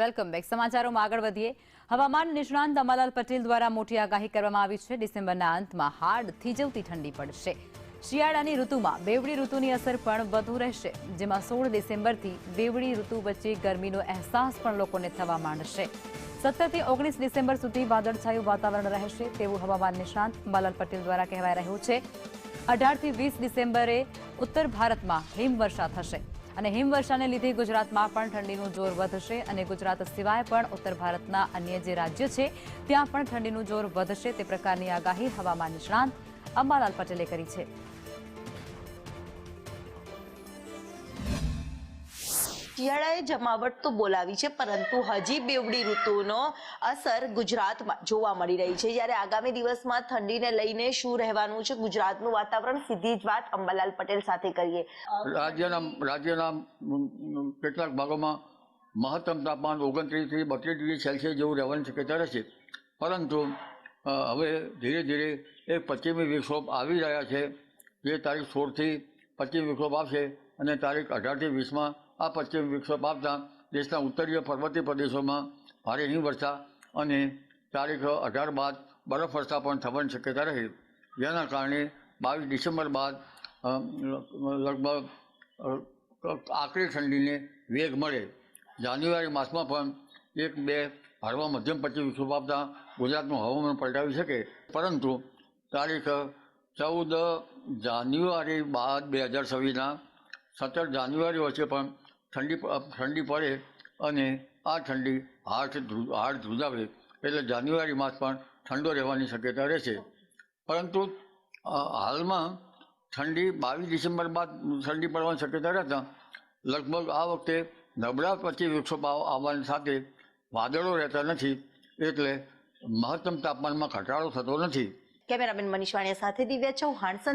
Welcome back. સમાચારોમાં આગળ વધીએ. હવામાન નિષ્ણાંત અંબાલાલ પટેલ દ્વારા મોટી આગાહી કરવામાં આવી છે. ડિસેમ્બરના અંતમાં હાડ થીજવતી ઠંડી પડશે. શિયાળાની ઋતુમાં બેવડી ઋતુની અસર પણ વધુ રહેશે, જેમાં 16 ડિસેમ્બરથી બેવડી ઋતુ વચ્ચે ગરમીનો અહેસાસ પણ લોકોને થવા માંડશે. 17 થી 19 ડિસેમ્બર સુધી વાદળછાયું વાતાવરણ રહેશે તેવું હવામાન નિષ્ણાંત અંબાલાલ પટેલ દ્વારા કહેવાઈ રહ્યું છે. 18 થી 20 ડિસેમ્બરે ઉત્તર ભારતમાં હિમવર્ષા થશે અને હિમવર્ષાને લીધે ગુજરાતમાં પણ ઠંડીનું જોર વધશે અને ગુજરાત સિવાય પણ ઉત્તર ભારતના અન્ય જે રાજ્યો છે ત્યાં પણ ઠંડીનું જોર વધશે તે પ્રકારની આગાહી હવામાન નિષ્ણાંત અંબાલાલ પટેલે કરી છે. શિયાળાએ જમાવટ તો બોલાવી છે, પરંતુ હજી બેવડી ઋતુનો અસર ગુજરાતમાં જોવા મળી રહી છે. જ્યારે આગામી દિવસમાં ઠંડીને લઈને શું રહેવાનું છે ગુજરાતનું વાતાવરણ, સીધી જ વાત અંબાલાલ પટેલ સાથે કરીએ. રાજ્યના કેટલાક ભાગોમાં મહત્તમ તાપમાન 29 થી 32 ડિગ્રી સેલ્સિયસ જેવું રહેવાની શક્યતા રહેશે, પરંતુ હવે ધીરે ધીરે એક પશ્ચિમી વિક્ષોભ આવી રહ્યા છે. જે તારીખ 16 થી પશ્ચિમ વિક્ષોભ આવશે અને તારીખ 18 થી 20માં આ પશ્ચિમ વિક્ષોભ આવતા દેશના ઉત્તરીય પર્વતીય પ્રદેશોમાં ભારે હિમવર્ષા અને તારીખ 18 બાદ બરફવર્ષા પણ થવાની શક્યતા રહે, જેના કારણે 22 ડિસેમ્બર બાદ લગભગ આકરી ઠંડીને વેગ મળે. જાન્યુઆરી માસમાં પણ 1-2 હળવા મધ્યમ પશ્ચિમ વિક્ષોભ આવતા ગુજરાતનું હવામાન પલટાવી શકે, પરંતુ તારીખ 14 જાન્યુઆરી બાદ 2026ના 17 જાન્યુઆરી વચ્ચે પણ ઠંડી પડે અને આ ઠંડી હાડ ધ્રુજાવે, એટલે જાન્યુઆરી માસ પણ ઠંડો રહેવાની શક્યતા રહેશે. પરંતુ હાલમાં ઠંડી 22 ડિસેમ્બર બાદ ઠંડી પડવાની શક્યતા રહેતા લગભગ આ વખતે નબળા પશ્ચિમ વિક્ષોભ આવવાની સાથે વાદળો રહેતા નથી, એટલે મહત્તમ તાપમાનમાં ઘટાડો થતો નથી. કેમેરામેન મનીષ વાણિયા સાથે દિવ્યા ચૌહાણ, સંદેશ.